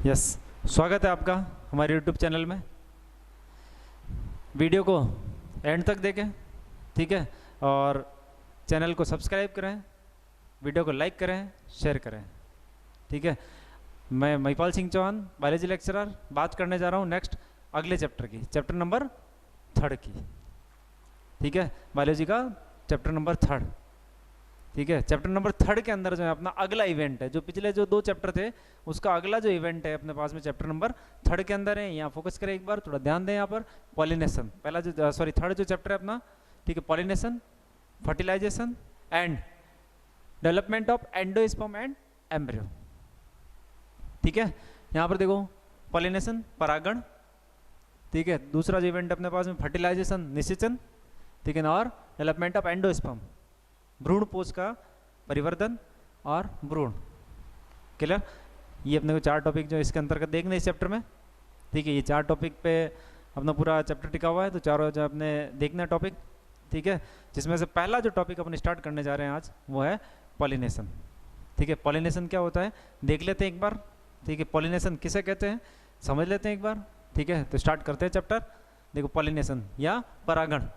Yes, स्वागत है आपका हमारे यूट्यूब चैनल में। वीडियो को एंड तक देखें, ठीक है, और चैनल को सब्सक्राइब करें, वीडियो को लाइक करें, शेयर करें, ठीक है। मैं महिपाल सिंह चौहान, बायोलॉजी लेक्चरर, बात करने जा रहा हूँ नेक्स्ट अगले चैप्टर की, चैप्टर नंबर 3 की, ठीक है। बायोलॉजी का चैप्टर नंबर 3, ठीक है। चैप्टर नंबर 3 के अंदर जो है अपना अगला इवेंट है, जो पिछले जो 2 चैप्टर थे उसका अगला जो इवेंट है अपने पास में चैप्टर नंबर 3 के अंदर है। यहाँ फोकस करें एक बार, थोड़ा ध्यान दें यहाँ पर। पॉलिनेशन, पहला जो थर्ड जो चैप्टर है अपना, ठीक है, pollination, fertilisation and development of endosperm and embryo, ठीक है। यहाँ पर देखो पॉलिनेशन परागण, ठीक है। दूसरा जो इवेंट अपने पास में फर्टिलाइजेशन निषेचन, ठीक है ना, और डेवलपमेंट ऑफ एंडोस्पर्म भ्रूण पोष का परिवर्तन और भ्रूण। क्लियर? ये अपने को 4 टॉपिक जो इसके अंतर्गत देखने इस चैप्टर में, ठीक है। ये 4 टॉपिक पे अपना पूरा चैप्टर टिका हुआ है, तो चारों जो अपने देखना टॉपिक, ठीक है। जिसमें से पहला जो टॉपिक अपन स्टार्ट करने जा रहे हैं आज वो है पॉलिनेशन, ठीक है। पॉलिनेशन क्या होता है देख लेते हैं एक बार, ठीक है। पॉलिनेशन किसे कहते हैं समझ लेते हैं एक बार, ठीक है। तो स्टार्ट करते हैं चैप्टर। देखो पॉलिनेशन या परागण,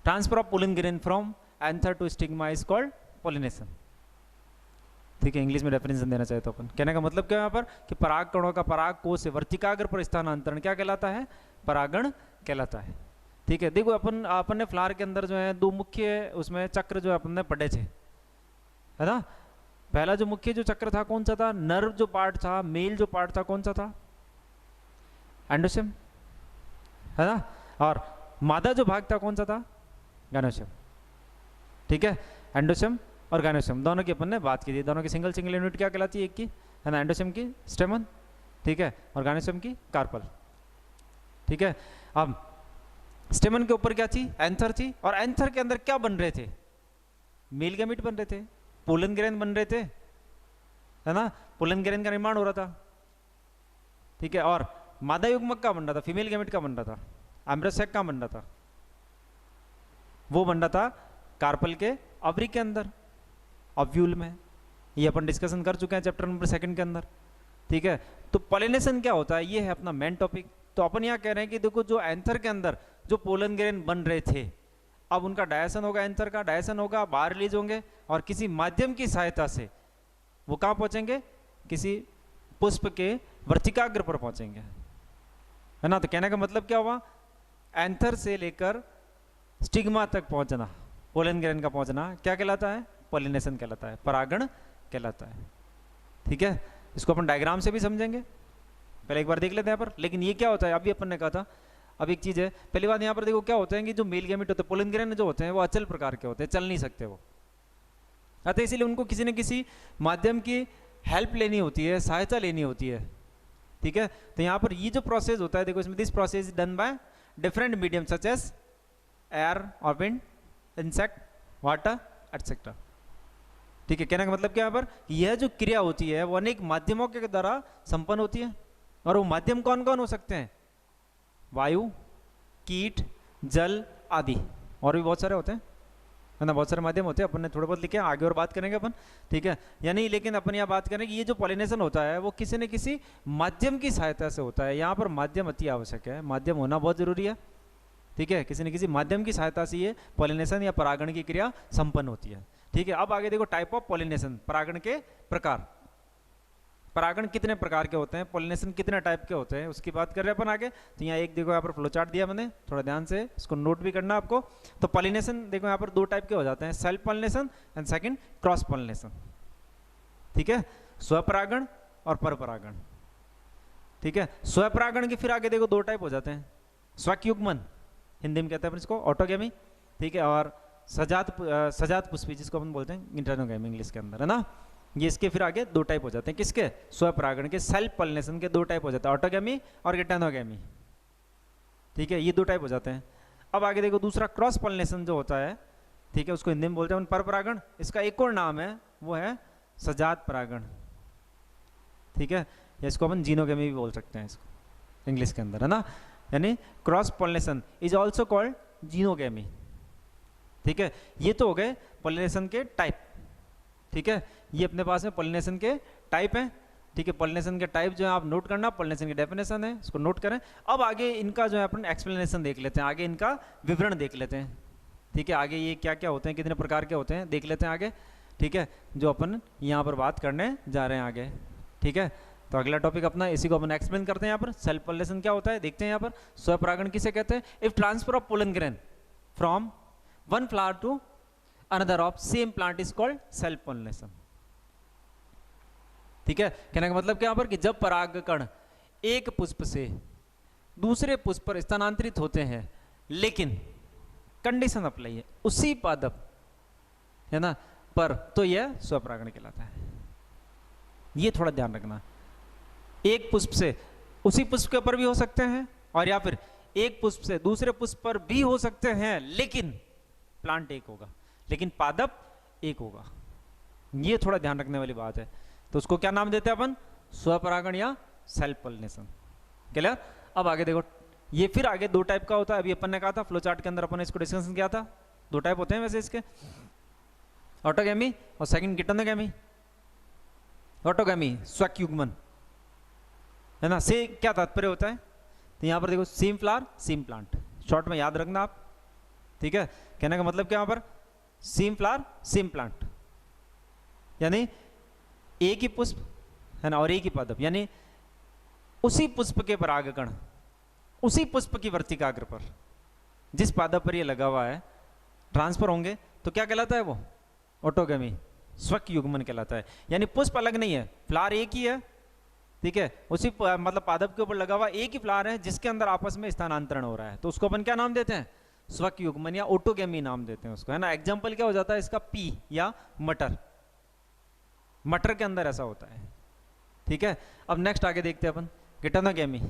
transfer of pollen grain from anther to stigma is called pollination, ठीक है। इंग्लिश में डेफिनेशन देना चाहे तो अपन, कहने का मतलब क्या है यहाँ पर कि पराग कणों का पराग कोश से वर्तिकाग्र पर स्थानांतरण क्या कहलाता है? परागण कहलाता है, ठीक है। देखो अपन ने फ्लावर के अंदर जो है 2 मुख्य उसमें चक्र जो अपन ने पढ़े थे, है ना। पहला जो मुख्य जो चक्र था कौन सा था? नर जो पार्ट था, मेल जो पार्ट था कौन सा था? एंडोसियम, है ना। और मादा जो भाग था कौन सा था? गाइनोसियम, ठीक है। एंडोसियम और गाइनोसियम दोनों की अपन ने बात की थी। दोनों की सिंगल यूनिट क्या कहलाती है? एक की, है ना, एंडोसियम की स्टेमन, ठीक है, और गाइनोसियम की कार्पल, ठीक है। अब स्टेमन के ऊपर क्या थी? एंथर थी, और एंथर के अंदर क्या बन रहे थे? मेल गैमीट बन रहे थे, पोलन ग्रेन बन रहे थे, है ना। पोलन ग्रेन का निर्माण हो रहा था, ठीक है। और मादा युग्मक का बन रहा था, फीमेल गैमीट का बन रहा था, एम्ब्रियोसेक का बन रहा था, वो बन रहा था कार्पल के अवरी के अंदर, ऑव्यूल में। ये अपन डिस्कशन कर चुके हैं चैप्टर नंबर 2 के अंदर, ठीक है। तो पॉलिनेशन क्या होता है, ये है अपना मेन टॉपिक। तो अपन यहाँ कह रहे हैं कि देखो जो एंथर के अंदर जो पोलन ग्रेन बन रहे थे, अब उनका डायसन होगा, एंथर का डायसन होगा, बाहर रिलीज होंगे और किसी माध्यम की सहायता से वो कहाँ पहुंचेंगे? किसी पुष्प के वर्तिकाग्र पर पहुंचेंगे, है ना। तो कहने का मतलब क्या हुआ? एंथर से लेकर स्टिग्मा तक पहुंचना, पोलन ग्रेन का पहुंचना क्या कहलाता है? पॉलिनेशन कहलाता है, परागण कहलाता है, ठीक है। इसको अपन डायग्राम से भी समझेंगे, पहले एक बार देख लेते हैं यहाँ पर। लेकिन ये क्या होता है, अभी अपन ने कहा था, अब एक चीज़ है, पहली बात यहाँ पर देखो क्या होता है कि जो मेल गैमीट होते हैं, पोलन ग्रेन जो होते हैं वो अचल प्रकार के होते हैं, चल नहीं सकते वो, अतः इसीलिए उनको किसी न किसी माध्यम की हेल्प लेनी होती है, सहायता लेनी होती है, ठीक है। तो यहाँ पर ये जो प्रोसेस होता है देखो, इसमें this process is done by different medium such as air और विंड, इंसेक्ट, वाटर एटसेट्रा, ठीक है। कहने का मतलब क्या यहाँ पर, यह जो क्रिया होती है वो अनेक माध्यमों के द्वारा संपन्न होती है। और वो माध्यम कौन कौन हो सकते हैं? वायु, कीट, जल आदि, और भी बहुत सारे होते हैं, है ना। बहुत सारे माध्यम होते हैं, अपन ने थोड़े बहुत लिखे, आगे और बात करेंगे अपन, ठीक है। यानी लेकिन अपन यहाँ बात करें कि ये जो पॉलिनेशन होता है वो किसी न किसी माध्यम की सहायता से होता है। यहाँ पर माध्यम अति आवश्यक है, माध्यम होना बहुत जरूरी है, ठीक है। किसी न किसी माध्यम की सहायता से ये पॉलिनेशन या परागण की क्रिया संपन्न होती है, ठीक है। अब आगे देखो टाइप ऑफ पॉलिनेशन, परागण के प्रकार। परागण कितने प्रकार के होते हैं, पॉलिनेशन कितने टाइप के होते हैं, उसकी बात कर रहे हैं अपन आगे। तो यहाँ एक देखो यहाँ पर फ्लो चार्ट दिया मैंने, थोड़ा ध्यान से इसको नोट भी करना आपको। तो पॉलिनेशन देखो यहाँ पर 2 टाइप के हो जाते हैं, self pollination and second cross pollination, ठीक है। स्वपरागण और परपरागण, ठीक है। स्वपरागण के फिर आगे देखो 2 टाइप हो जाते हैं, स्वयुग्मन हिंदी में कहते हैं अपन इसको, ऑटोगेमी, ठीक है, और सजात पुष्पी जिसको अपन बोलते हैं इंटरनोगेमी इंग्लिश के अंदर, है ना। ये इसके फिर आगे 2 टाइप हो जाते हैं, किसके? स्वपरागण के, सेल्फ पॉलिनेशन के 2 टाइप हो जाते हैं, ऑटोगेमी और गेटानोगेमी, ठीक है। ये 2 टाइप हो जाते हैं। अब आगे देखो दूसरा क्रॉस पॉलिनेशन जो होता है, ठीक है, उसको हिंदी में बोलते हैं परपरागण। इसका एक और नाम है, वो है सजात परागण, ठीक है, या इसको अपन जीनोगेमी भी बोल सकते हैं इसको इंग्लिश के अंदर, है ना। यानी cross pollination is also called xenogamy, ठीक है। ये तो हो गए पॉलिनेशन के टाइप, ठीक है। ये अपने पास में पॉलिनेशन के टाइप हैं, ठीक है, पॉलिनेशन के टाइप जो है आप नोट करना, पॉलिनेशन की डेफिनेशन है, इसको नोट करें। अब आगे इनका जो है अपन एक्सप्लेनेशन देख लेते हैं, आगे इनका विवरण देख लेते हैं। ठीक है, आगे ये क्या क्या होते हैं, कितने प्रकार के होते हैं, देख लेते हैं आगे। ठीक है, जो अपन यहाँ पर बात करने जा रहे हैं आगे। ठीक है, तो अगला टॉपिक अपना इसी को अपन एक्सप्लेन करते हैं यहाँ पर। सेल्फ पॉलिनेशन क्या होता है देखते हैं यहाँ पर। स्वपरागण किसे कहते हैं? If transfer of pollen grain from one flower to another of same plant is called self pollination. ठीक है, कहने का मतलब क्या यहाँ पर कि जब परागकण एक पुष्प से दूसरे पुष्प पर स्थानांतरित होते हैं, लेकिन कंडीशन अप्लाई है उसी पादप है ना पर, तो यह स्वपरागण कहलाता है। ये थोड़ा ध्यान रखना, एक पुष्प से उसी पुष्प के ऊपर भी हो सकते हैं, और या फिर एक पुष्प से दूसरे पुष्प पर भी हो सकते हैं, लेकिन प्लांट एक होगा, लेकिन पादप एक होगा। ये थोड़ा ध्यान रखने वाली बात है। तो उसको क्या नाम देते हैं अपन? स्वपरागण या सेल्फ पॉलिनेशन। क्लियर? अब आगे देखो, ये फिर आगे दो टाइप का होता है। अभी अपन ने कहा था फ्लो चार्ट के अंदर अपन ने इसको डिस्कशन किया था, दो टाइप होते हैं वैसे इसके, ऑटोगैमी और सेकंड गिटोनोगैमी। ऑटोगैमी स्वक युग्मन है ना, से क्या तात्पर्य होता है? तो यहाँ पर देखो same flower same plant, short में याद रखना आप। ठीक है, कहने का मतलब क्या यहाँ पर? सेम फ्लावर सेम प्लांट, यानी एक ही पुष्प है ना और एक ही पादप, यानी उसी पुष्प के परागकण उसी पुष्प की वर्तिकाग्र पर जिस पादप पर ये लगा हुआ है ट्रांसफर होंगे, तो क्या कहलाता है वो? ऑटोगैमी, स्वक युग्मन कहलाता है। यानी पुष्प अलग नहीं है, फ्लावर एक ही है। ठीक है, उसी मतलब पादप के ऊपर लगा हुआ एक ही फ्लावर है जिसके अंदर आपस में स्थानांतरण हो रहा है, तो उसको अपन क्या नाम देते हैं? स्वक युग्मन या ऑटोगैमी नाम देते हैं उसको, है ना। एग्जाम्पल क्या हो जाता है इसका? पी या मटर, मटर के अंदर ऐसा होता है। ठीक है, अब नेक्स्ट आगे देखते हैं अपन गिटोनोगैमी।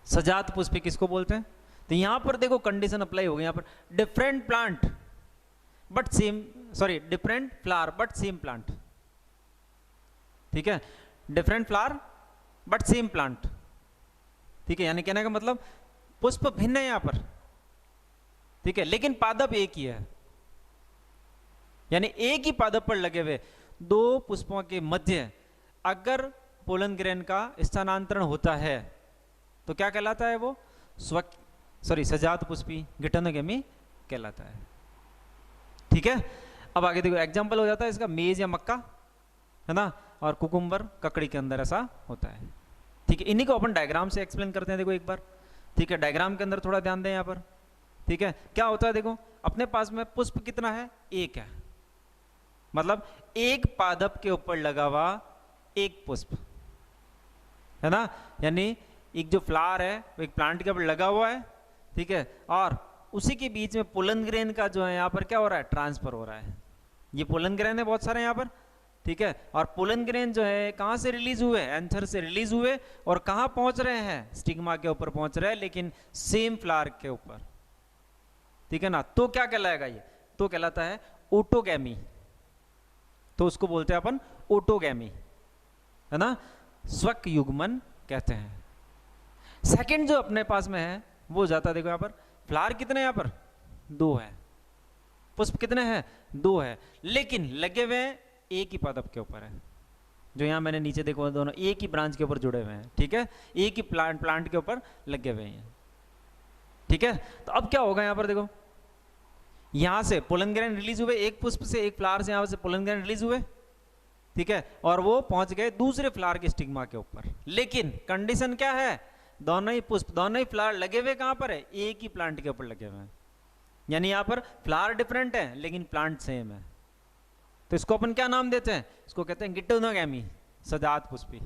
सजात पुष्प किसको बोलते हैं? तो यहां पर देखो कंडीशन अप्लाई हो गई, यहां पर different plant but same, sorry different flower but same plant. ठीक है, different flower but same plant. ठीक है, यानी कहने का मतलब पुष्प भिन्न है यहां पर, ठीक है, लेकिन पादप एक ही है। यानी एक ही पादप पर लगे हुए दो पुष्पों के मध्य अगर पोलन ग्रेन का स्थानांतरण होता है तो क्या कहलाता है वो? स्वक सजात पुष्पी गिटोनोगैमी कहलाता है। ठीक है, अब आगे देखो एग्जाम्पल हो जाता है इसका मेज या मक्का, है ना, और कुकुम्बर ककड़ी के अंदर ऐसा होता है। ठीक है, इन्हीं को अपन डायग्राम से एक्सप्लेन करते हैं। देखो एक बार, ठीक है, डायग्राम के अंदर थोड़ा ध्यान दें यहाँ पर। ठीक है, क्या होता है देखो, अपने पास में पुष्प कितना है? एक है, मतलब एक पादप के ऊपर लगा हुआ एक पुष्प, है ना। यानी एक जो फ्लावर है वो एक प्लांट के ऊपर लगा हुआ है, ठीक है, और उसी के बीच में पोलन ग्रेन का जो है यहाँ पर क्या हो रहा है? ट्रांसफर हो रहा है। ये पोलन ग्रेन है बहुत सारे यहाँ पर, ठीक है, और पोलन ग्रेन जो है कहाँ से रिलीज हुए? एंथर से रिलीज हुए, और कहाँ पहुंच रहे हैं? स्टिग्मा के ऊपर पहुंच रहे हैं, लेकिन सेम फ्लावर के ऊपर। ठीक है ना, तो क्या कहलाएगा ये? तो कहलाता है ऑटोगैमी। तो उसको बोलते हैं अपन ऑटोगैमी, है ना, स्वक युग्मन कहते हैं। सेकंड जो अपने पास में है वो जाता है, देखो यहाँ पर फ्लावर कितने यहाँ पर? दो है, पुष्प कितने हैं? दो है, लेकिन लगे हुए एक ही पादप के ऊपर है। जो यहाँ मैंने नीचे देखो दोनों एक ही ब्रांच के ऊपर जुड़े हुए हैं, ठीक है, एक ही प्लांट के ऊपर लगे हुए हैं। ठीक है, तो अब क्या होगा यहाँ पर देखो, यहां से पोलन ग्रेन रिलीज हुए, एक पुष्प से एक फ्लावर से यहां से पोलन ग्रेन रिलीज हुए, ठीक है, और वो पहुंच गए दूसरे फ्लावर के स्टिग्मा के ऊपर। लेकिन कंडीशन क्या है? दोनों ही पुष्प दोनों ही फ्लावर लगे हुए कहां पर है? एक ही प्लांट के ऊपर लगे हुए हैं। यानी यहां पर फ्लावर डिफरेंट है लेकिन प्लांट सेम है। तो इसको अपन क्या नाम देते हैं? इसको कहते हैं गिटोनोगैमी, सजात पुष्पी,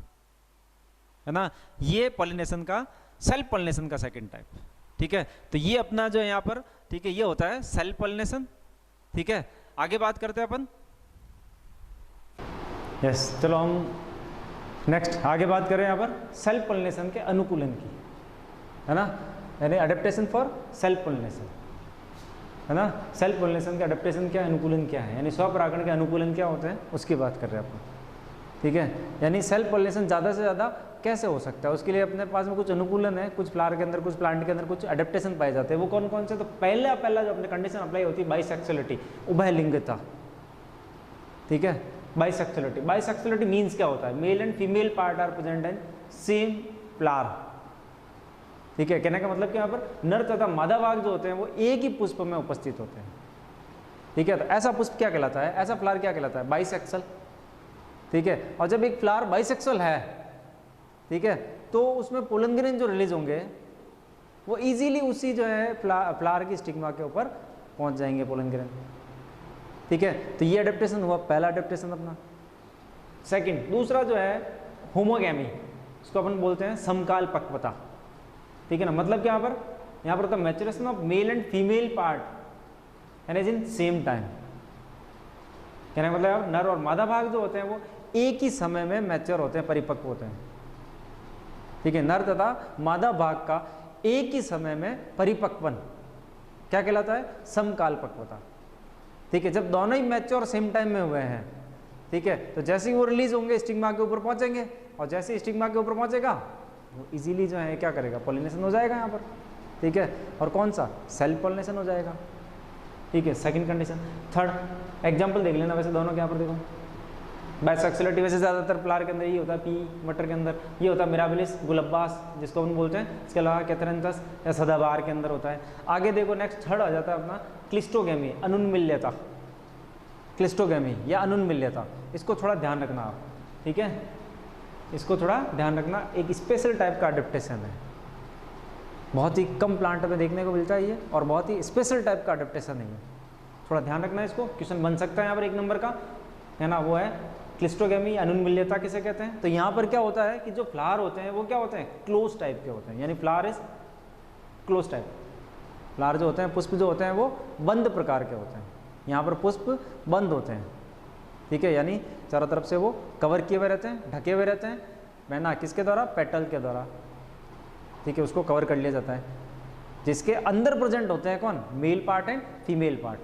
है ना। ये पॉलिनेशन का, सेल्फ पॉलिनेशन का सेकंड टाइप। ठीक है, तो ये अपना जो है यहाँ पर, ठीक है, ये होता है सेल्फ पॉलिनेशन। ठीक है, आगे बात करते हैं अपन। यस, चलो हम नेक्स्ट आगे बात करें यहाँ पर सेल्फ पॉलिनेशन के अनुकूलन की, है ना, यानी अडेप्टेशन फॉर सेल्फ पॉलिनेशन, है ना। सेल्फ पॉलिनेशन के अडेप्टेशन क्या, अनुकूलन क्या है, यानी स्वपरागण के अनुकूलन क्या होते हैं उसकी बात कर रहे हैं अपन। ठीक है, यानी सेल्फ पॉलिनेशन ज़्यादा से ज़्यादा कैसे हो सकता है, उसके लिए अपने पास में कुछ अनुकूलन है, कुछ फ्लावर के अंदर, कुछ प्लांट के अंदर कुछ अडेप्टेशन पाए जाते हैं। वो कौन कौन से? तो पहला जो अपने कंडीशन अप्लाई होती है बाइसेक्सुअलिटी, उभयलिंगता। ठीक है, बाइसेक्सुअलिटी, बाइसेक्सुअलिटी मीन्स क्या होता है, male and female part are present in same flower, ठीक है। कहने का मतलब कि यहाँ पर नर तथा मादा भाग जो होते हैं वो एक ही पुष्प में उपस्थित होते हैं, ठीक है। तो ऐसा पुष्प क्या कहलाता है, ऐसा फ्लावर क्या कहलाता है, बाइसेक्सुअल, ठीक है। और जब एक फ्लावर बाइसेक्सुअल है, ठीक है, तो उसमें पोलन ग्रेन जो रिलीज होंगे वो इजीली उसी जो है फ्लावर की स्टिग्मा के ऊपर पहुंच जाएंगे पोलन ग्रेन, ठीक है। तो ये अडेप्टेशन हुआ, पहला अडेप्टेशन अपना। सेकंड, दूसरा जो है होमोगैमी, इसको अपन बोलते हैं समकाल पक्वता, ठीक है ना। मतलब क्या यहाँ पर होता है maturation of male and female part and is in same time. कहने का मतलब नर और मादा भाग जो होते हैं वो एक ही समय में मैच्योर होते हैं, परिपक्व होते हैं, ठीक है। नर तथा मादा भाग का एक ही समय में परिपक्वन क्या कहलाता है, समकाल पक्वता, ठीक है। जब दोनों ही मैच्योर सेम टाइम में हुए हैं, ठीक है, तो जैसे ही वो रिलीज होंगे स्टिग्मा के ऊपर पहुंचेंगे, और जैसे ही स्टिग्मा के ऊपर पहुंचेगा वो इजीली जो है क्या करेगा, पॉलिनेशन हो जाएगा यहाँ पर, ठीक है। और कौन सा, सेल्फ पॉलिनेशन हो जाएगा, ठीक है। Second condition. थर्ड एग्जांपल देख लेना, वैसे दोनों के यहाँ पर देखो बाइसेक्सुअलिटी वैसे ज़्यादातर फ्लावर के अंदर ये होता है, पी मटर के अंदर ये होता है मिराबिलिस गुलब्बास जिसको हम बोलते हैं, इसके अलावा कैथरेंथस या सदाबहार के अंदर होता है। आगे देखो नेक्स्ट थर्ड आ जाता है अपना क्लिस्टोगैमी, अनुन्मिल्यता, क्लिस्टोगैमी या अनुन्मिल्यता, इसको थोड़ा ध्यान रखना आप, ठीक है, इसको थोड़ा ध्यान रखना। एक स्पेशल टाइप का अडेप्टेशन है, बहुत ही कम प्लांट में देखने को मिलता है ये, और बहुत ही स्पेशल टाइप का अडेप्टेशन है ये, थोड़ा ध्यान रखना है। इसको क्वेश्चन बन सकता है यहाँ पर 1 नंबर का, है ना, वो है क्लिस्टोगैमी, अनुन्मिल्यता किसे कहते हैं। तो यहाँ पर क्या होता है कि जो फ्लावर होते हैं वो क्या होते हैं, क्लोज टाइप के होते हैं, यानी flower is close type. Flower जो होते हैं, पुष्प जो होते हैं वो बंद प्रकार के होते हैं, यहाँ पर पुष्प बंद होते हैं, ठीक है, यानी चारों तरफ से वो कवर किए हुए रहते हैं, ढके हुए रहते हैं, है ना, किसके द्वारा, पेटल के द्वारा, ठीक है, उसको कवर कर लिया जाता है, जिसके अंदर प्रेजेंट होते हैं कौन, male part and female part,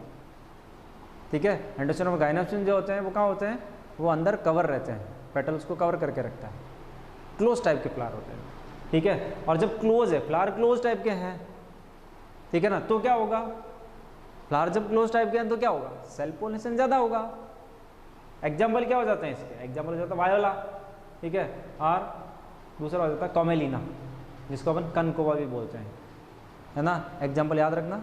ठीक है। एंडोस्पर्म और गाइनोस्पर्म जो होते हैं वो कहाँ होते हैं, वो अंदर कवर रहते हैं, पेटल उसको कवर करके रखता है, क्लोज टाइप के फ्लावर होते हैं, ठीक है। और जब क्लोज है, फ्लावर क्लोज टाइप के हैं, ठीक है ना, तो क्या होगा, फ्लावर जब क्लोज टाइप के हैं तो क्या होगा, सेल्फ पॉलिनेशन ज़्यादा होगा। एग्जाम्पल क्या हो जाते हैं इसके, एग्जाम्पल हो जाता है वायोला, ठीक है, और दूसरा हो जाता है कॉमेलिना जिसको अपन कनकोवा भी बोलते हैं, है ना। एग्जाम्पल याद रखना,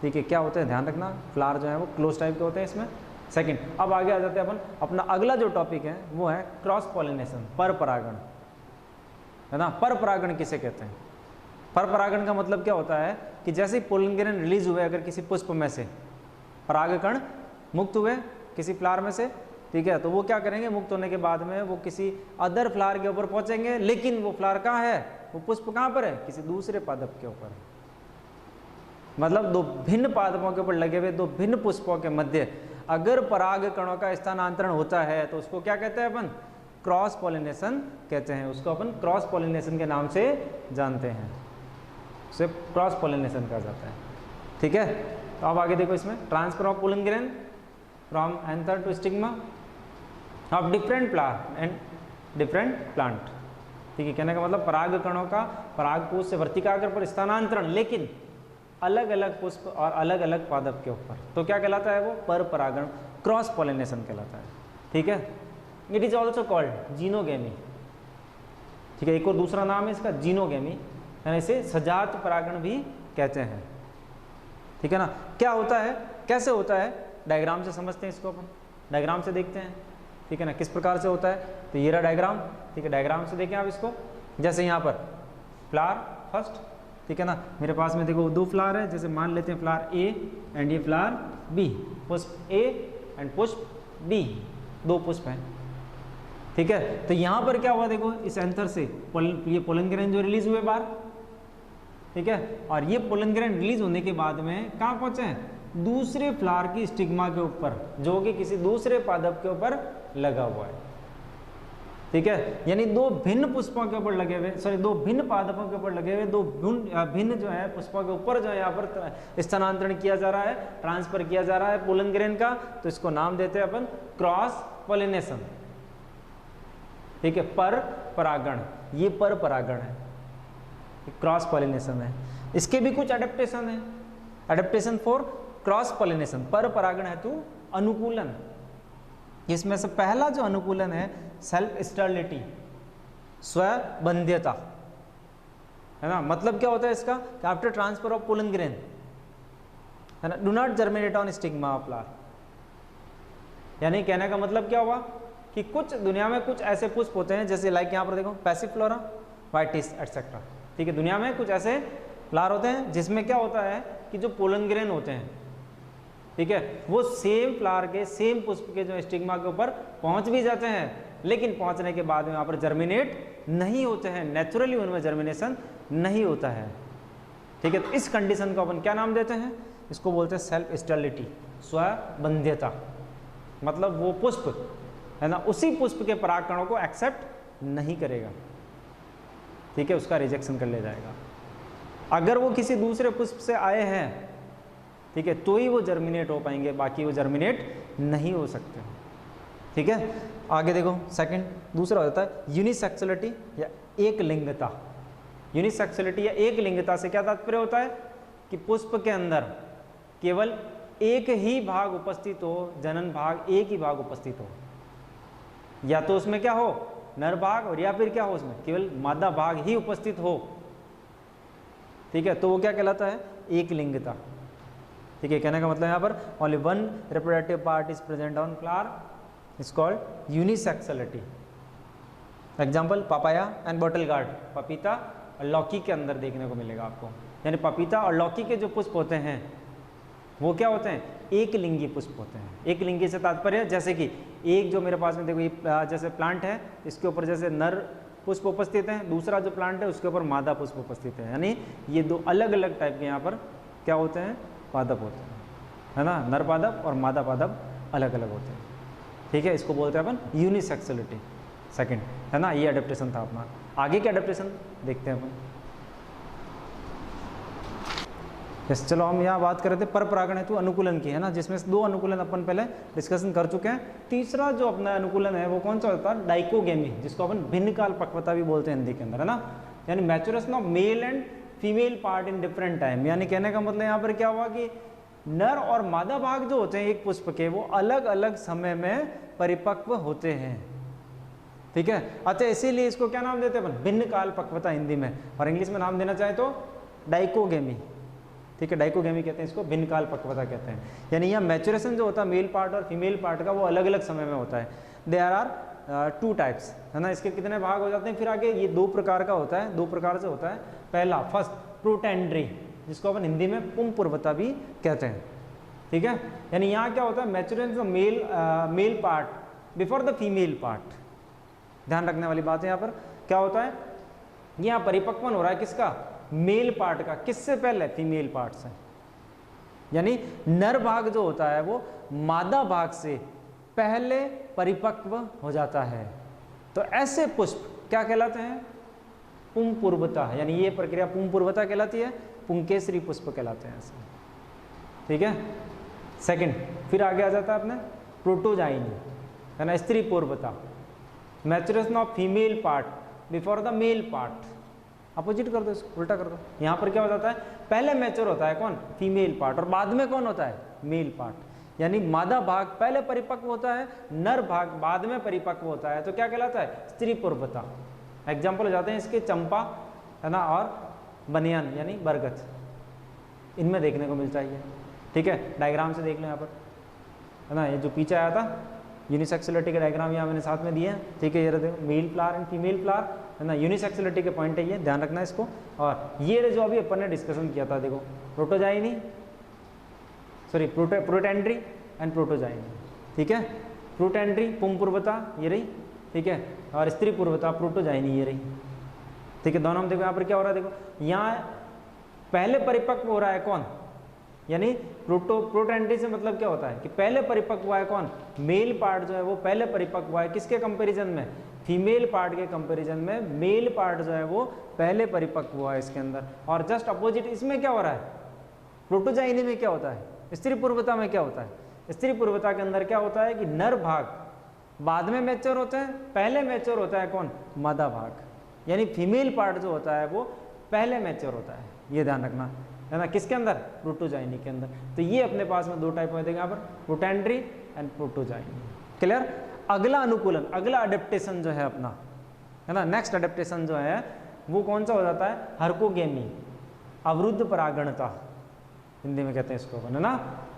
ठीक है। क्या होते हैं ध्यान रखना, फ्लावर जो है वो क्लोज टाइप के होते हैं इसमें। सेकंड, अब आगे आ जाते हैं अपन, अपना अगला जो टॉपिक है वो है क्रॉस पॉलिनेशन, पर परागण, है ना। पर परागण किसे कहते हैं, पर परागण का मतलब क्या होता है कि जैसे ही पोलन ग्रेन रिलीज हुए अगर किसी पुष्प में से, परागकण मुक्त हुए किसी फ्लावर में से, ठीक है, तो वो क्या करेंगे, मुक्त होने के बाद में वो किसी अदर फ्लावर के ऊपर पहुंचेंगे, लेकिन वो फ्लावर कहाँ है, वो पुष्प कहाँ पर है, किसी दूसरे पादप के ऊपर। मतलब दो भिन्न पादपों के ऊपर लगे हुए दो भिन्न पुष्पों के मध्य अगर पराग कणों का स्थानांतरण होता है तो उसको क्या कहते हैं अपन, क्रॉस पॉलिनेशन कहते हैं, उसको अपन क्रॉस पॉलिनेशन के नाम से जानते हैं, उसे क्रॉस पॉलिनेशन कहा जाता है, ठीक है। तो अब आगे देखो इसमें, transfer of pollen grain from anther to stigma of different flower and different plant, ठीक है। कहने का मतलब पराग कणों का परागकोश से वर्तिकाग्र पर स्थानांतरण, लेकिन अलग अलग पुष्प और अलग अलग पादप के ऊपर, तो क्या कहलाता है वो, पर परागण, क्रॉस पॉलिनेशन कहलाता है, ठीक है। It is also called xenogamy, ठीक है, एक और दूसरा नाम है इसका जीनोगेमी, यानी इसे सजात परागण भी कहते हैं, ठीक है ना। क्या होता है, कैसे होता है, डायग्राम से समझते हैं इसको अपन, डायग्राम से देखते हैं, ठीक है ना, किस प्रकार से होता है। तो ये रहा डायग्राम, ठीक है, डायग्राम से देखें आप इसको, जैसे यहाँ पर फ्लावर फर्स्ट, ठीक है ना, मेरे पास में देखो 2 फ्लावर है, जैसे मान लेते हैं फ्लावर ए एंड ये फ्लावर बी, पुष्प ए एंड पुष्प बी, 2 पुष्प हैं, ठीक है। तो यहाँ पर क्या हुआ देखो, इस एंथर से ये पोलन ग्रेन जो रिलीज हुए बाहर, ठीक है, और ये पोलन ग्रेन रिलीज होने के बाद में कहाँ पहुँचे हैं, दूसरे फ्लावर की स्टिग्मा के ऊपर, जो कि किसी दूसरे पादप के ऊपर लगा हुआ है, ठीक है। यानी 2 भिन्न पुष्पों के ऊपर लगे हुए, 2 भिन्न पादपों के ऊपर लगे हुए 2 भिन्न जो है पुष्पों के ऊपर जो है यहाँ पर स्थानांतरण किया जा रहा है, ट्रांसफर किया जा रहा है पोलन ग्रेन का, तो इसको नाम देते हैं अपन क्रॉस पॉलिनेशन, ठीक है। पर परागण, ये पर परागण है, क्रॉस पॉलिनेशन है। इसके भी कुछ एडेप्टेशन है, एडेप्टेशन फॉर क्रॉस पॉलिनेशन, पर परागण हेतु अनुकूलन, इसमें से पहला जो अनुकूलन है सेल्फ स्टर्लिटी, स्वबंध्यता, है ना। मतलब क्या होता है इसका कि after transfer of pollen grain, है ना, do not germinate on stigma of flower. यानी कहने का मतलब क्या हुआ कि कुछ दुनिया में कुछ ऐसे पुष्प होते हैं, जैसे लाइक यहाँ पर देखो पैसिफ्लोरा, वाइटिस एटसेट्रा, ठीक है। दुनिया में कुछ ऐसे फ्लावर होते हैं जिसमें क्या होता है कि जो पोलन ग्रेन होते हैं, ठीक है, वो सेम फ्लावर के सेम पुष्प के जो स्टिग्मा के ऊपर पहुंच भी जाते हैं, लेकिन पहुंचने के बाद में वहाँ पर जर्मिनेट नहीं होते हैं, नेचुरली उनमें जर्मिनेशन नहीं होता है, ठीक है। तो इस कंडीशन को अपन क्या नाम देते हैं, इसको बोलते हैं सेल्फ स्टर्लिटी, स्वबंध्यता। मतलब वो पुष्प, है ना, उसी पुष्प के परागकणों को एक्सेप्ट नहीं करेगा, ठीक है, उसका रिजेक्शन कर ले जाएगा। अगर वो किसी दूसरे पुष्प से आए हैं, ठीक है, तो ही वो जर्मिनेट हो पाएंगे, बाकी वो जर्मिनेट नहीं हो सकते, ठीक है। आगे देखो सेकंड, दूसरा होता है यूनिसेक्सुअलिटी या एक लिंगता। यूनिसेक्सुअलिटी या एक लिंगता से क्या तात्पर्य होता है कि पुष्प के अंदर केवल एक ही भाग उपस्थित हो, जनन भाग एक ही भाग उपस्थित हो, या तो उसमें क्या हो नर भाग, और या फिर क्या हो उसमें केवल मादा भाग ही उपस्थित हो, ठीक है, तो वो क्या कहलाता है, एक लिंगता, ठीक है। कहने का मतलब यहाँ पर only one reproductive part is present on flower is called unisexuality. Example papaya and bottle gourd, पपीता और लौकी के अंदर देखने को मिलेगा आपको। यानी पपीता और लौकी के जो पुष्प होते हैं वो क्या होते हैं, एक लिंगी पुष्प होते हैं। एक लिंगी से तात्पर्य जैसे कि एक जो मेरे पास में देखो ये जैसे प्लांट है, इसके ऊपर जैसे नर पुष्प उपस्थित हैं, दूसरा जो प्लांट है उसके ऊपर मादा पुष्प उपस्थित है, यानी ये दो अलग अलग टाइप के यहाँ पर क्या होते हैं, पादप होते हैं, है ना। नर पादप और मादा पादप अलग अलग होते हैं, ठीक है। इसको बोलते हैं अपन यूनिसेक्सुअलिटी, सेकंड, है ना। ये एडेप्टेशन था अपना। आगे के एडेप्टेशन देखते हैं अपन। यस, चलो हम यहाँ बात कर रहे थे पर परागण हेतु अनुकूलन की, है ना, जिसमें से 2 अनुकूलन अपन पहले डिस्कशन कर चुके हैं। तीसरा जो अपना अनुकूलन है वो कौन सा होता है, डाइकोगेमी, जिसको अपन भिन्न काल पक्वता भी बोलते हैं हिंदी के अंदर, है ना। यानी maturation of male and female part in different time. यानी कहने का मतलब यहाँ पर क्या हुआ कि नर और मादा भाग जो होते हैं एक पुष्प के, वो अलग अलग समय में परिपक्व होते हैं, ठीक है। अच्छा, इसीलिए इसको क्या नाम देते हैं अपन, भिन्न काल पक्वता हिंदी में, और इंग्लिश में नाम देना चाहे तो डाइकोगेमी, ठीक है। डाइकोगेमी कहते हैं इसको, भिन्न काल पक्वता कहते हैं। यानी यहाँ मैच्योरेशन जो होता है मेल पार्ट और फीमेल पार्ट का, वो अलग अलग समय में होता है। देयर आर 2 टाइप्स, है ना। इसके कितने भाग हो जाते हैं, फिर आगे ये 2 प्रकार का होता है, 2 प्रकार से होता है। पहला फर्स्ट प्रोटेंड्री, जिसको अपन हिंदी में पुंपूर्वता भी कहते हैं, ठीक है। यानी यहाँ क्या होता है, maturation of male part before the female part. ध्यान रखने वाली बात है यहाँ पर क्या होता है, यहाँ परिपक्वन हो रहा है किसका, मेल पार्ट का, किससे पहले, फीमेल पार्ट से। यानी नर भाग जो होता है वो मादा भाग से पहले परिपक्व हो जाता है। तो ऐसे पुष्प क्या कहलाते हैं, पुंपूर्वता, यानी ये प्रक्रिया पुंपूर्वता कहलाती है, पुंकेसरी पुष्प कहलाते हैं ऐसे, ठीक है। सेकंड, फिर आगे आ जाता है अपने प्रोटोजाइनी, है ना, स्त्री पूर्वता, maturation of female part before the male part. Opposite कर दो इसको, उल्टा कर दो। यहाँ पर क्या हो जाता है, पहले मैच्योर होता है कौन, फीमेल पार्ट, और बाद में कौन होता है, मेल पार्ट। यानी मादा भाग पहले परिपक्व होता है, नर भाग बाद में परिपक्व होता है, तो क्या कहलाता है, स्त्री पूर्वता। एग्जाम्पल हो जाते हैं इसके चंपा, है ना, और बनियान यानी बरगद, इनमें देखने को मिलता है, ठीक है। डायग्राम से देख लो यहाँ पर, है ना, ये जो पीछे आया था यूनिसेक्सुअलिटी का डायग्राम यहाँ मैंने साथ में दिया है, ठीक है। ये देखो male flower and female flower, है ना, यूनिसेक्सुअलिटी के पॉइंट है ये, ध्यान रखना इसको। और ये जो अभी अपन ने डिस्कशन किया था, देखो प्रोटोजाइनी, सॉरी प्रोटेंड्री एंड प्रोटोजाइनी, ठीक है। प्रोटेंड्री पुंपूर्वता ये रही, ठीक है, और स्त्री पूर्वता प्रोटोजाइनी ये रही, ठीक है। दोनों में देखो यहाँ पर क्या हो रहा है, देखो यहाँ पहले परिपक्व हो रहा है कौन, यानी प्रोटेंड्री से मतलब क्या होता है कि पहले परिपक्व हुआ है कौन, मेल पार्ट जो है वो पहले परिपक्व हुआ है, किसके कंपैरिजन में, फीमेल पार्ट के कंपैरिजन में मेल पार्ट जो है वो पहले परिपक्व हुआ है इसके अंदर। और जस्ट अपोजिट इसमें क्या हो रहा है, प्रोटोजाइनी में क्या होता है, स्त्री पूर्वता में क्या होता है, स्त्री पूर्वता के अंदर क्या होता है कि नर भाग बाद में मैच्योर होते हैं, पहले मैच्योर होता है कौन, मादा भाग, यानी फीमेल पार्ट जो होता है वो पहले मैच्योर होता है, ये ध्यान रखना, है ना, किसके अंदर, प्रोटोजाइनी के अंदर। तो ये अपने पास में 2 टाइप होते हैं यहाँ पर, प्रोटेंड्री एंड प्रोटोजाइनी, क्लियर। अगला अनुकूलन, अगला अडेप्टेशन जो है अपना, है ना, नेक्स्ट अडेप्टेशन जो है वो कौन सा हो जाता है, हरकोगेमी, अवरुद्ध परागणता हिंदी में कहते हैं इसको, है ना।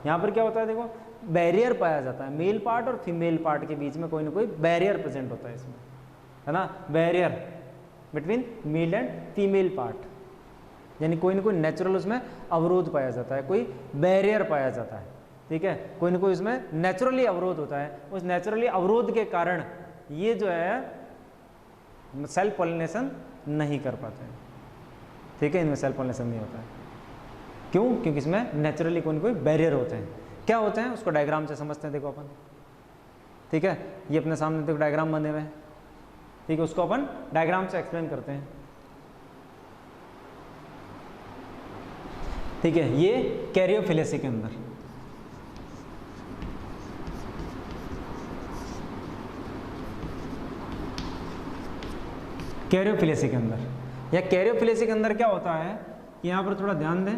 यहाँ पर क्या होता है देखो, बैरियर पाया जाता है, मेल पार्ट और फीमेल पार्ट के बीच में कोई ना कोई बैरियर प्रेजेंट होता है इसमें, है ना, barrier between mail and female part, यानी कोई ना कोई नेचुरल उसमें अवरोध पाया जाता है, कोई बैरियर पाया जाता है, ठीक है, कोई ना कोई उसमें नेचुरली अवरोध होता है। उस नेचुरली अवरोध के कारण ये जो है सेल्फ पॉलिनेशन नहीं कर पाते हैं, ठीक है, इनमें सेल्फ पॉलिनेशन नहीं होता है। क्यों? क्योंकि इसमें नेचुरली कोई ना कोई बैरियर होते हैं। क्या होते हैं उसको डायग्राम से समझते हैं, देखो अपन, ठीक है, ये अपने सामने देखो डायग्राम बने हुए हैं, ठीक है, उसको अपन डायग्राम से एक्सप्लेन करते हैं, ठीक है। ये कैरियोफिलेसी के अंदर, कैरियोफिलेसी के अंदर, या कैरियोफिलेसी के अंदर क्या होता है कि यहाँ पर थोड़ा ध्यान दें,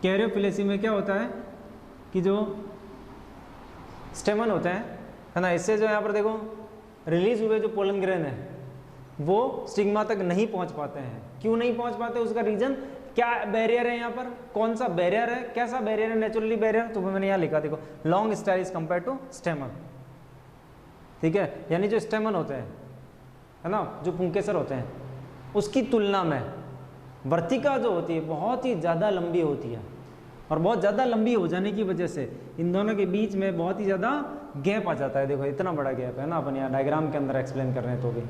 कैरियोफिलेसी में क्या होता है कि जो स्टेमन होते हैं, है ना, इससे जो यहाँ पर देखो रिलीज हुए जो पोलन ग्रेन है वो स्टिग्मा तक नहीं पहुँच पाते हैं। क्यों नहीं पहुँच पाते, उसका रीजन क्या, बैरियर है यहाँ पर, कौन सा बैरियर है, कैसा बैरियर है, नेचुरली बैरियर, तो मैंने यहाँ लिखा देखो, long style compare to stamen, ठीक है, यानी जो स्टेमन होते हैं, है ना, जो पुंकेसर होते हैं, उसकी तुलना में वर्तिका जो होती है बहुत ही ज़्यादा लंबी होती है, और बहुत ज़्यादा लंबी हो जाने की वजह से इन दोनों के बीच में बहुत ही ज़्यादा गैप आ जाता है। देखो इतना बड़ा गैप है ना, अपन यहाँ डायग्राम के अंदर एक्सप्लेन कर रहे हैं तो भी,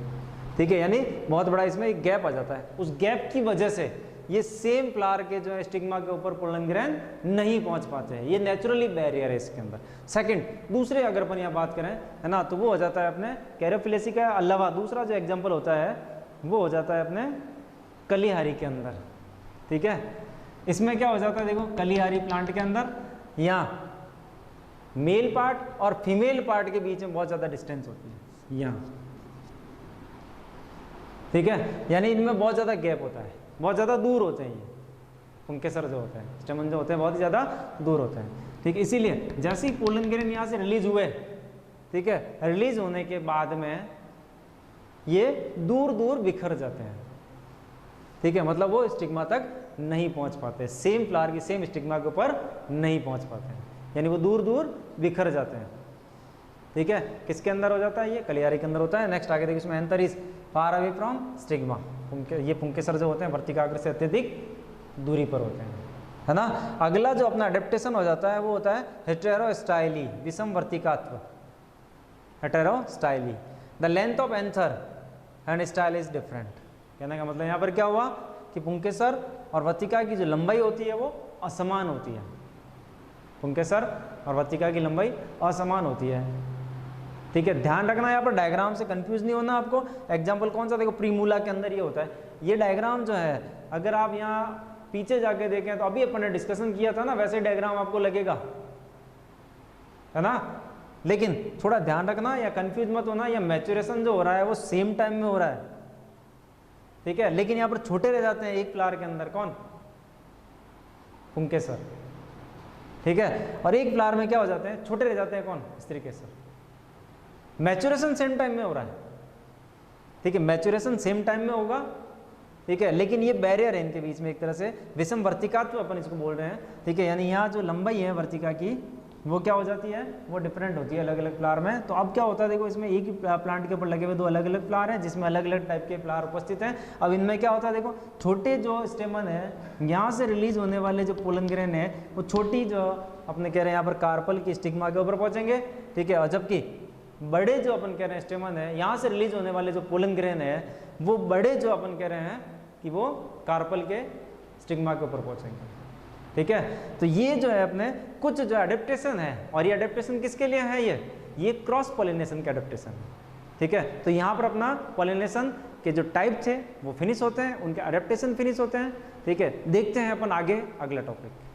ठीक है, यानी बहुत बड़ा इसमें एक गैप आ जाता है। उस गैप की वजह से ये सेम फ्लावर के जो है स्टिग्मा के ऊपर पोलन ग्रेन नहीं पहुंच पाते हैं, ये नेचुरली बैरियर है इसके अंदर। सेकंड, दूसरे अगर अपन यहाँ बात करें, है ना, तो वो हो जाता है अपने कैरियोफिलेसी का अलावा दूसरा जो एग्जाम्पल होता है वो हो जाता है अपने कलिहारी के अंदर, ठीक है। इसमें क्या हो जाता है देखो, कलिहारी प्लांट के अंदर यहाँ मेल पार्ट और फीमेल पार्ट के बीच में बहुत ज़्यादा डिस्टेंस होती है यहाँ, ठीक है, यानी इनमें बहुत ज़्यादा गैप होता है, बहुत ज़्यादा दूर होते हैं ये पुंकेसर जो होते हैं, स्टेमन जो होते हैं बहुत ही ज़्यादा दूर होते हैं, ठीक है। इसीलिए जैसे ही पोलन ग्रेन यहाँ से रिलीज हुए, ठीक है, रिलीज होने के बाद में ये दूर दूर बिखर जाते हैं, ठीक है, मतलब वो स्टिग्मा तक नहीं पहुंच पाते, सेम फ्लावर की सेम स्टिग्मा के ऊपर नहीं पहुंच पाते हैं, यानी वो दूर दूर बिखर जाते हैं, ठीक है। किसके अंदर हो जाता है, ये कलियारी के अंदर होता है। नेक्स्ट आगे देखिए, इसमें anther is far away from stigma, ये पुंकेसर जो होते हैं वर्तिकाग्र से अत्यधिक दूरी पर होते हैं, है ना। अगला जो अपना अडेप्टेशन हो जाता है वो होता है हेटेरोस्टाइली, विषम वर्तिकात्व, heterostyly, the length of anther and style is different. कहने का मतलब यहाँ पर क्या हुआ कि पुंकेसर और वर्तिका की जो लंबाई होती है वो असमान होती है, पुंकेसर और वर्तिका की लंबाई असमान होती है, ठीक है। ध्यान रखना यहाँ पर डायग्राम से कंफ्यूज नहीं होना आपको। एग्जाम्पल कौन सा देखो, प्रीमूला के अंदर ये होता है। ये डायग्राम जो है अगर आप यहाँ पीछे जाके देखें तो अभी अपन ने डिस्कशन किया था ना, वैसे डायग्राम आपको लगेगा, है ना। लेकिन थोड़ा ध्यान रखना या कंफ्यूज मत होना, या मैच्योरेशन जो हो रहा है वो सेम टाइम में हो रहा है, ठीक है। लेकिन यहाँ पर छोटे रह जाते हैं एक फ्लावर के अंदर, कौन, पुंकेसर, ठीक है, और एक फ्लावर में क्या हो जाते हैं, छोटे रह जाते हैं, कौन, स्त्रीकेसर। मैच्योरेशन सेम टाइम में हो रहा है, ठीक है, मैच्योरेशन सेम टाइम में होगा, ठीक है, लेकिन ये बैरियर है इनके बीच में, एक तरह से विषम वर्तिकात्व अपन इसको बोल रहे हैं, ठीक है। यानी यहाँ जो लंबाई है वर्तिका की वो क्या हो जाती है, वो डिफरेंट होती है अलग अलग फ्लावर में। तो अब क्या होता है देखो, इसमें एक ही प्लांट के ऊपर लगे हुए दो अलग अलग फ्लावर हैं जिसमें अलग अलग टाइप के फ्लावर उपस्थित हैं। अब इनमें क्या होता है देखो, छोटे जो स्टेमन है, यहाँ से रिलीज होने वाले जो पोलन ग्रेन है वो छोटी जो अपने कह रहे हैं यहाँ पर कार्पल की स्टिग्मा के ऊपर पहुँचेंगे, ठीक है, और जबकि बड़े जो अपन कह रहे हैं स्टेमन है, यहाँ से रिलीज होने वाले जो पोलन ग्रेन है वो बड़े जो अपन कह रहे हैं कि वो कार्पल के स्टिग्मा के ऊपर पहुँचेंगे, ठीक है। तो ये जो है अपने कुछ जो एडेप्टेशन है, और ये एडेप्टेशन किसके लिए है, ये क्रॉस पॉलिनेशन का एडेप्टेशन है, ठीक है। तो यहाँ पर अपना पॉलिनेशन के जो टाइप थे वो फिनिश होते हैं, उनके एडेप्टेशन फिनिश होते हैं, ठीक है। देखते हैं अपन आगे अगला टॉपिक।